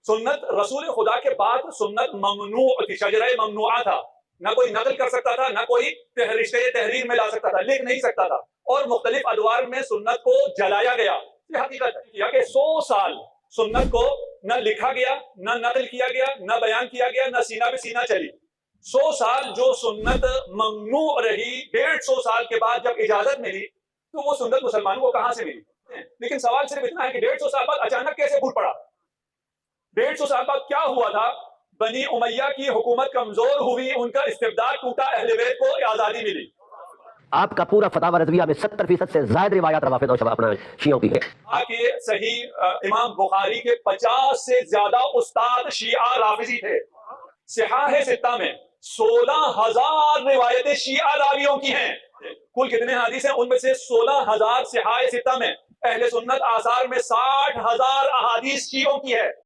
सुन्नत रसूल खुदा के बाद सुन्नत ममनू थी, शजरा ममनुआ था। ना कोई नकल कर सकता था, ना कोई रिश्ते तहरीर में ला सकता था, लिख नहीं सकता था। और मुख्तलिफ अदवार में सुन्नत को जलाया गया। ये हकीकत है कि 100 साल सुन्नत को न लिखा गया, न नकल किया गया, न बयान किया गया, न सीना पे सीना चली। 100 साल जो सुन्नत ममनू रही, 150 साल के बाद जब इजाजत मिली, तो वो सुन्नत मुसलमानों को कहां से मिली? लेकिन सवाल सिर्फ इतना है कि 150 साल बाद अचानक कैसे फूट पड़ा? 150 साल बाद क्या हुआ था? बनी उमैया की हुकूमत कमजोर हुई, उनका इस्तिबदाद टूटा, अहले बैत को आजादी मिली। आपका पूरा फतावा रज़विया में 70% से ज्यादा रिवायात रवाफिद और अपना शियों की है। आके सही इमाम बुखारी के 50 से ज्यादा उस्ताद शिया राफिजी थे। सिहाह सित्ता में 16,000 रिवायतें शिया रावियों की हैं। कुल कितने हदीस हैं? उनमें से 16,000 सिहाह सित्ता में। अहले सुन्नत आसार में 60,000 अहादीस शियों की है।